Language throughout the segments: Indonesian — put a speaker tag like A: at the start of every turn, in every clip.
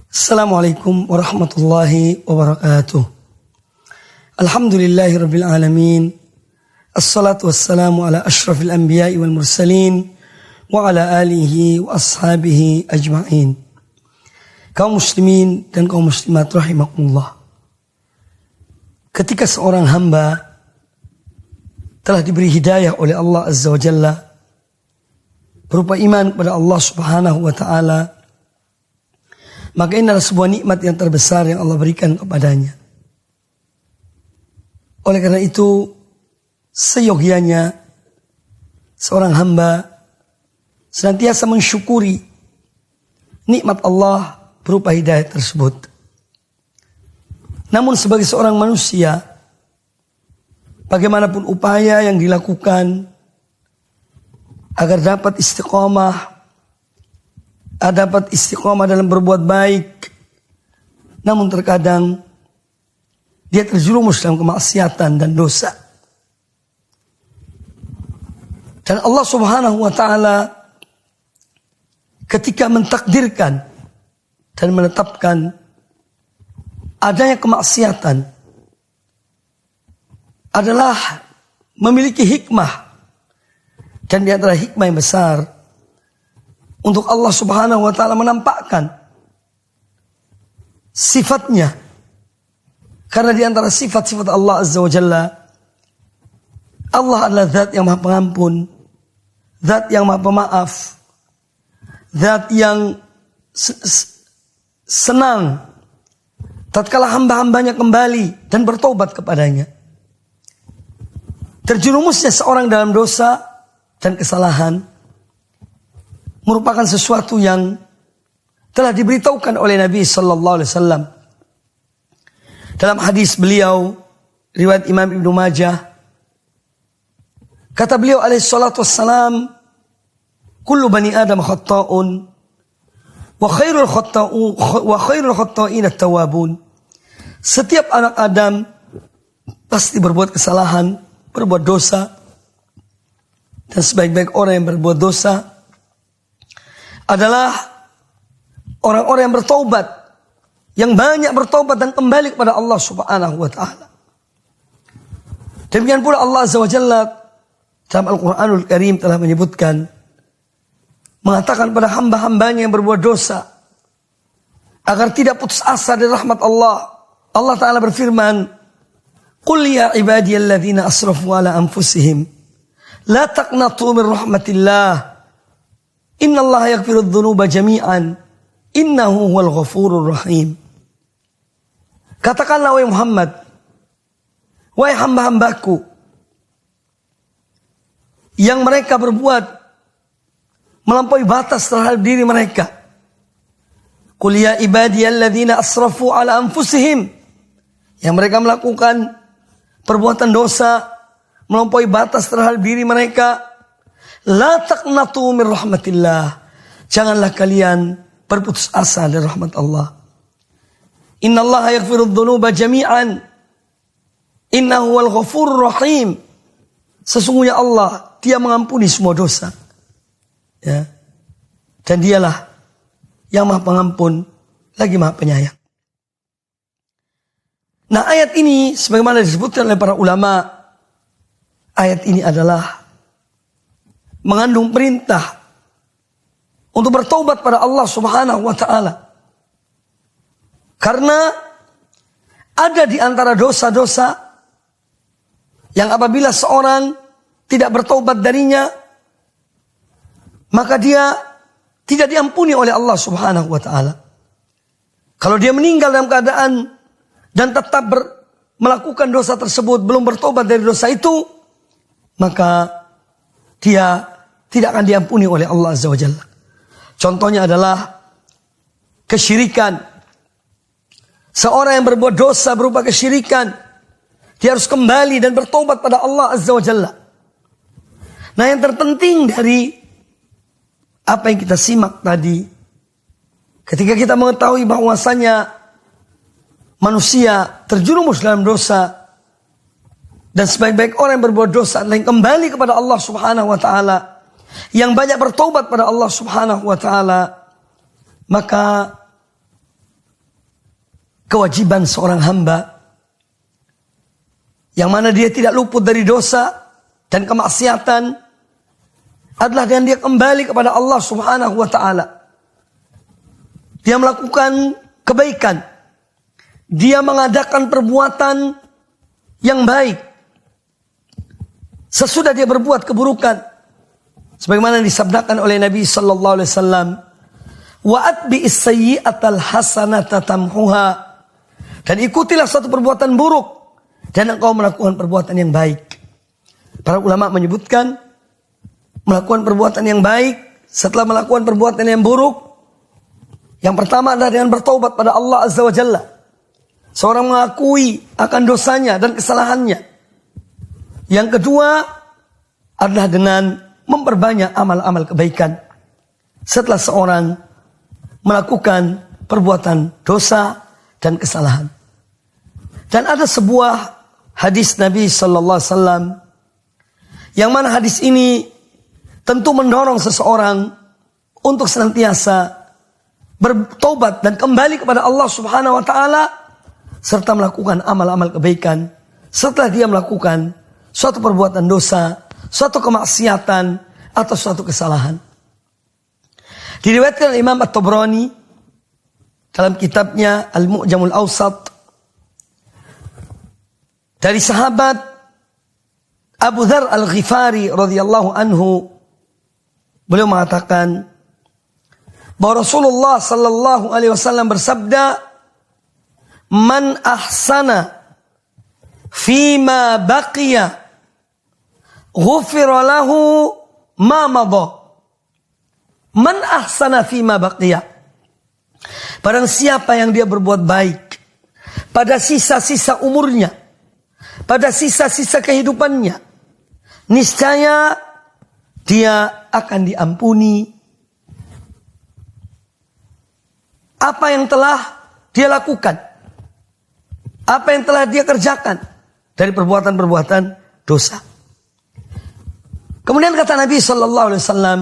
A: Assalamualaikum warahmatullahi wabarakatuh. Alhamdulillahi rabbil alamin. Assalatu wassalamu ala ashrafil anbiya'i wal mursalin wa ala alihi wa ashabihi ajma'in. Kaum muslimin dan kaum muslimat rahimakumullah. Ketika seorang hamba telah diberi hidayah oleh Allah Azza wa Jalla berupa iman kepada Allah Subhanahu wa ta'ala, maka ini adalah sebuah nikmat yang terbesar yang Allah berikan kepadanya. Oleh karena itu, seyogianya seorang hamba senantiasa mensyukuri nikmat Allah berupa hidayah tersebut. Namun sebagai seorang manusia, bagaimanapun upaya yang dilakukan agar dapat istiqomah dalam berbuat baik, namun terkadang dia terjerumus dalam kemaksiatan dan dosa. Dan Allah Subhanahu wa ta'ala ketika mentakdirkan dan menetapkan adanya kemaksiatan adalah memiliki hikmah, dan di antara hikmah yang besar untuk Allah Subhanahu wa ta'ala menampakkan sifatnya. Karena di antara sifat-sifat Allah Azza wa Jalla, Allah adalah zat yang maha pengampun, zat yang maha pemaaf, zat yang senang tatkala hamba-hambanya kembali dan bertobat kepadanya. Terjerumusnya seorang dalam dosa dan kesalahan merupakan sesuatu yang telah diberitahukan oleh Nabi Sallallahu Alaihi Wasallam. Dalam hadis beliau, riwayat Imam Ibnu Majah, kata beliau alaihi salatu wassalam, kullu bani Adam khatta'un, wa khairul khatta'in at-tawwabun. Setiap anak Adam pasti berbuat kesalahan, berbuat dosa, dan sebaik-baik orang yang berbuat dosa adalah orang-orang yang bertobat, yang banyak bertobat dan kembali kepada Allah Subhanahu wa ta'ala. Demikian pula Allah Azza wa Jalla dalam Al-Quranul Karim telah menyebutkan, mengatakan pada hamba-hambanya yang berbuat dosa agar tidak putus asa dari rahmat Allah. Allah Ta'ala berfirman, qul ya ibadiyalladzina asrafu ala anfusihim la taqnatu min rahmatillah innallaha yaghfirudz dzunuba jami'an innahu huwal ghafurur rahim. Katakanlah wahai Muhammad, wahai hamba-hambaku yang mereka berbuat melampaui batas terhadap diri mereka. Qul ya ibadiyalladzina asrafu ala anfusihim, yang mereka melakukan perbuatan dosa melampaui batas terhadap diri mereka. La taqnatu min rahmatillah, janganlah kalian berputus asa dari rahmat Allah. Innallaha yaghfirudz dzunuba jami'an innahu huwal ghafurur rahim. Sesungguhnya Allah, Dia mengampuni semua dosa. Ya. Dan Dialah yang Maha Pengampun lagi Maha Penyayang. Nah, ayat ini sebagaimana disebutkan oleh para ulama, ayat ini adalah mengandung perintah untuk bertaubat pada Allah Subhanahu wa ta'ala. Karena ada di antara dosa-dosa yang apabila seorang tidak bertaubat darinya, maka dia tidak diampuni oleh Allah Subhanahu wa ta'ala. Kalau dia meninggal dalam keadaan dan tetap melakukan dosa tersebut, belum bertobat dari dosa itu, maka dia tidak akan diampuni oleh Allah Azza wa Jalla. Contohnya adalah kesyirikan. Seorang yang berbuat dosa berupa kesyirikan, dia harus kembali dan bertobat pada Allah Azza wa Jalla. Nah, yang terpenting dari apa yang kita simak tadi, ketika kita mengetahui bahwasanya manusia terjerumus dalam dosa, dan sebaik-baik orang yang berbuat dosa adalah yang kembali kepada Allah Subhanahu wa ta'ala, yang banyak bertobat pada Allah Subhanahu wa ta'ala, maka kewajiban seorang hamba yang mana dia tidak luput dari dosa dan kemaksiatan adalah dengan dia kembali kepada Allah Subhanahu wa ta'ala. Dia melakukan kebaikan. Dia mengadakan perbuatan yang baik sesudah dia berbuat keburukan. Sebagaimana disabdakan oleh Nabi sallallahu alaihi wasallam, "Wa atbi'is sayyi'atal hasanata tamhuha." Dan ikutilah suatu perbuatan buruk dan engkau melakukan perbuatan yang baik. Para ulama menyebutkan melakukan perbuatan yang baik setelah melakukan perbuatan yang buruk, yang pertama adalah dengan bertaubat pada Allah Azza wa Jalla. Seorang mengakui akan dosanya dan kesalahannya. Yang kedua adalah dengan memperbanyak amal-amal kebaikan setelah seorang melakukan perbuatan dosa dan kesalahan. Dan ada sebuah hadis Nabi sallallahu alaihi wasallam yang mana hadis ini tentu mendorong seseorang untuk senantiasa bertobat dan kembali kepada Allah Subhanahu wa taala serta melakukan amal-amal kebaikan setelah dia melakukan suatu perbuatan dosa, suatu kemaksiatan atau suatu kesalahan. Diriwayatkan Imam At-Tabrani dalam kitabnya Al-Mu'jamul Awsat dari sahabat Abu Dzar Al-Ghifari radhiyallahu anhu, beliau mengatakan bahwa Rasulullah sallallahu alaihi wasallam bersabda, "Man ahsana fima baqiya ghufira lahu ma madha." Man ahsana fima baqiya. Barang siapa yang dia berbuat baik pada sisa-sisa umurnya, pada sisa-sisa kehidupannya, niscaya dia akan diampuni apa yang telah dia lakukan, apa yang telah dia kerjakan dari perbuatan-perbuatan dosa. Kemudian kata Nabi sallallahu alaihi wasallam,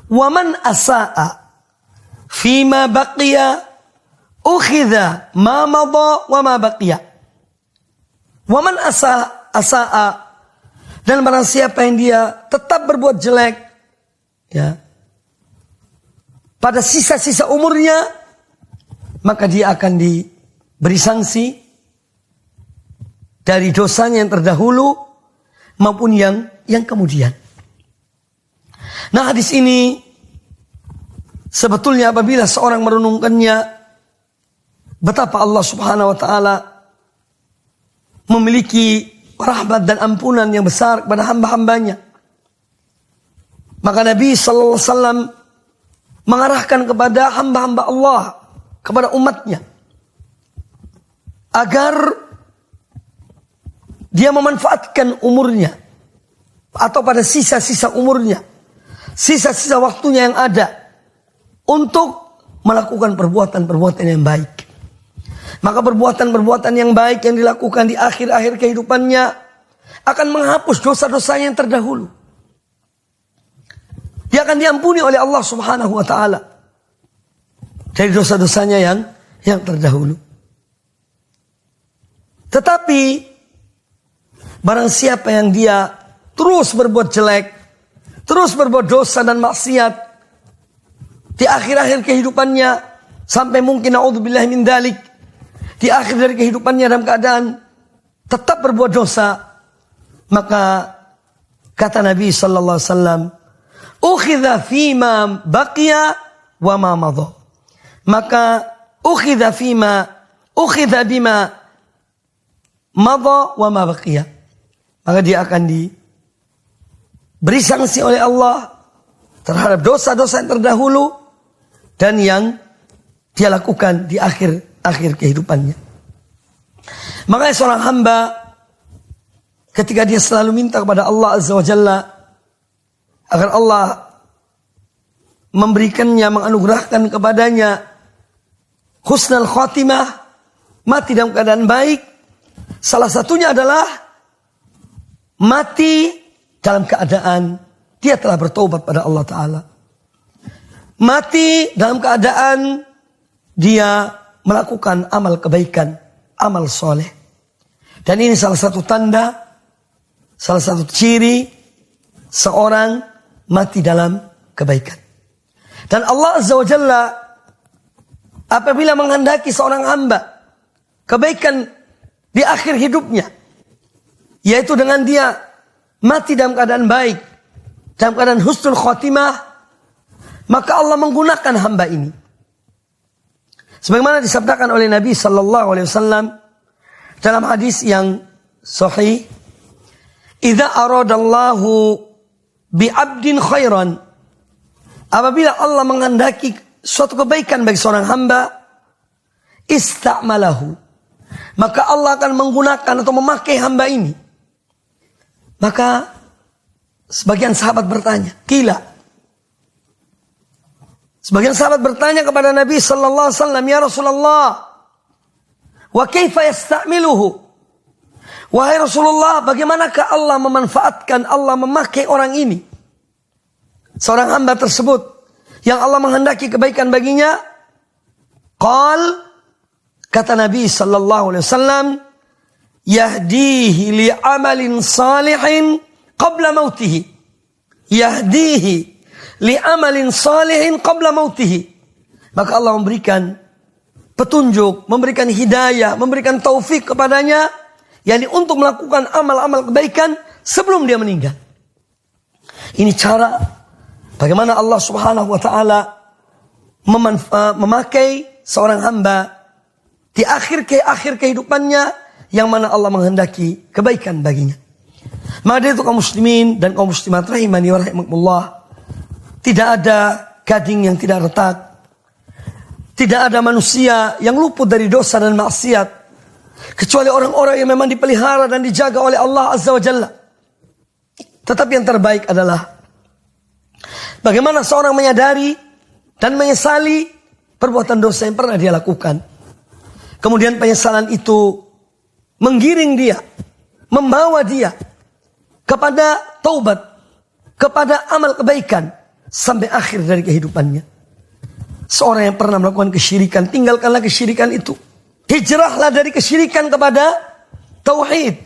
A: "Wa man asaa fima baqiya ukhidha ma madha wa ma baqiya." Wa man asaa, dan barang siapa yang dia tetap berbuat jelek ya pada sisa-sisa umurnya, maka dia akan diberi sanksi dari dosanya yang terdahulu maupun yang kemudian. Nah, hadis ini sebetulnya apabila seorang merenungkannya, betapa Allah Subhanahu wa taala memiliki rahmat dan ampunan yang besar kepada hamba-hambanya. Maka Nabi sallallahu alaihi wasallam mengarahkan kepada hamba-hamba Allah, kepada umatnya, agar dia memanfaatkan umurnya atau pada sisa-sisa umurnya, sisa-sisa waktunya yang ada untuk melakukan perbuatan-perbuatan yang baik. Maka perbuatan-perbuatan yang baik yang dilakukan di akhir-akhir kehidupannya akan menghapus dosa-dosanya yang terdahulu. Dia akan diampuni oleh Allah Subhanahu wa taala dari dosa-dosanya yang terdahulu. Tetapi barang siapa yang dia terus berbuat jelek, terus berbuat dosa dan maksiat di akhir-akhir kehidupannya, sampai mungkin naudzubillah min dzalik, di akhir dari kehidupannya dalam keadaan tetap berbuat dosa, maka kata Nabi sallallahu alaihi wasallam, "Ukhidha fima baqiya wa ma madha." Maka ukhidha bima madha wa ma baqiya. Maka dia akan diberi sanksi oleh Allah terhadap dosa-dosa yang terdahulu dan yang dia lakukan di akhir kehidupannya. Makanya seorang hamba ketika dia selalu minta kepada Allah Azza wa Jalla agar Allah memberikannya, menganugerahkan kepadanya husnul khatimah, mati dalam keadaan baik, salah satunya adalah mati dalam keadaan dia telah bertobat pada Allah Ta'ala. Mati dalam keadaan dia melakukan amal kebaikan, amal soleh. Dan ini salah satu tanda, salah satu ciri seorang mati dalam kebaikan. Dan Allah Azza wa Jalla apabila menghendaki seorang hamba kebaikan di akhir hidupnya, yaitu dengan dia mati dalam keadaan baik, dalam keadaan husnul khotimah, maka Allah menggunakan hamba ini. Sebagaimana disabdakan oleh Nabi sallallahu alaihi wasallam dalam hadis yang sahih, "Idza aradallahu bi'abdin khairan," apabila Allah menghendaki suatu kebaikan bagi seorang hamba, ista'malahu, maka Allah akan menggunakan atau memakai hamba ini. Maka sebagian sahabat bertanya, "Qila," sebagian sahabat bertanya kepada Nabi sallallahu alaihi wasallam, "Ya Rasulullah, wa kaifa yasta'miluhu?" Wahai Rasulullah, bagaimanakah Allah memanfaatkan, Allah memakai orang ini, seorang hamba tersebut yang Allah menghendaki kebaikan baginya? Qal, kata Nabi sallallahu alaihi wasallam, "Yahdihi li amalin salihin qabla mautihi." Yahdihi li amalin salihin qabla mautihi. Maka Allah memberikan petunjuk, memberikan hidayah, memberikan taufik kepadanya, yakni untuk melakukan amal-amal kebaikan sebelum dia meninggal. Ini cara bagaimana Allah Subhanahu wa taala memakai seorang hamba di akhir kehidupannya, yang mana Allah menghendaki kebaikan baginya. Maka itu kaum muslimin dan kaum muslimat rahimani wa rahimakumullah, tidak ada gading yang tidak retak, tidak ada manusia yang luput dari dosa dan maksiat, kecuali orang-orang yang memang dipelihara dan dijaga oleh Allah Azza wa Jalla. Tetapi yang terbaik adalah bagaimana seorang menyadari dan menyesali perbuatan dosa yang pernah dia lakukan. Kemudian penyesalan itu menggiring dia, membawa dia kepada taubat, kepada amal kebaikan sampai akhir dari kehidupannya. Seorang yang pernah melakukan kesyirikan, tinggalkanlah kesyirikan itu. Hijrahlah dari kesyirikan kepada tauhid.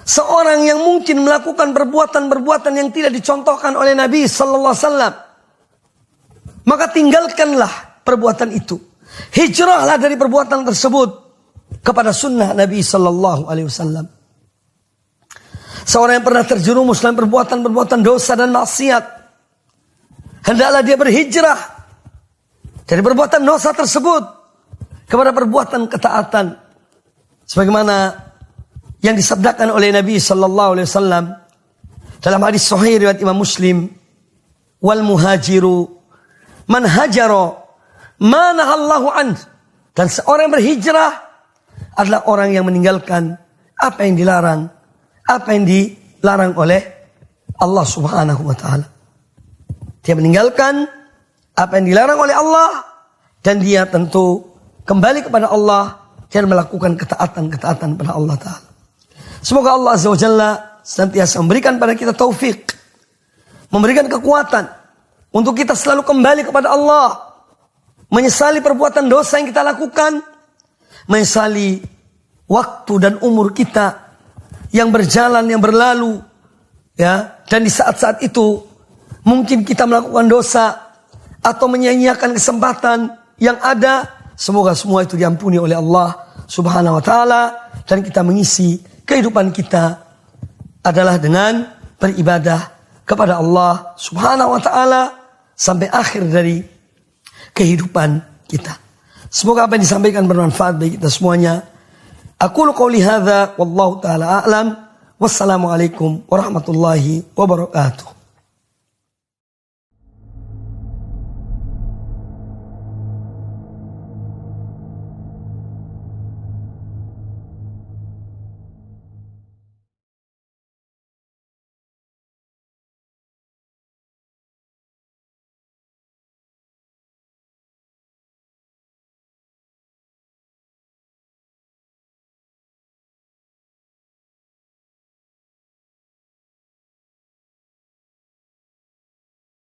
A: Seorang yang mungkin melakukan perbuatan-perbuatan yang tidak dicontohkan oleh Nabi sallallahu alaihi wasallam, maka tinggalkanlah perbuatan itu. Hijrahlah dari perbuatan tersebut kepada sunnah Nabi sallallahu alaihi wasallam. Seorang yang pernah terjerumus dalam perbuatan-perbuatan dosa dan maksiat, hendaklah dia berhijrah dari perbuatan dosa tersebut kepada perbuatan ketaatan, sebagaimana yang disabdakan oleh Nabi sallallahu alaihi wasallam dalam hadis sahih riwayat Imam Muslim, "Wal muhajiru man hajara ma nahallahu an." Dan seorang yang berhijrah adalah orang yang meninggalkan apa yang dilarang, apa yang dilarang oleh Allah Subhanahu wa taala. Dia meninggalkan apa yang dilarang oleh Allah, dan dia tentu kembali kepada Allah dan melakukan ketaatan-ketaatan pada Allah Ta'ala. Semoga Allah Azza wa Jalla senantiasa memberikan pada kita taufik, memberikan kekuatan untuk kita selalu kembali kepada Allah, menyesali perbuatan dosa yang kita lakukan, menyesali waktu dan umur kita yang berjalan, yang berlalu, ya. Dan di saat-saat itu mungkin kita melakukan dosa atau menyia-nyiakan kesempatan yang ada. Semoga semua itu diampuni oleh Allah Subhanahu wa taala, dan kita mengisi kehidupan kita adalah dengan beribadah kepada Allah Subhanahu wa taala sampai akhir dari kehidupan kita. Semoga apa yang disampaikan bermanfaat bagi kita semuanya. Aqulu qouli hadza wallahu taala a'lam. Wassalamualaikum warahmatullahi wabarakatuh.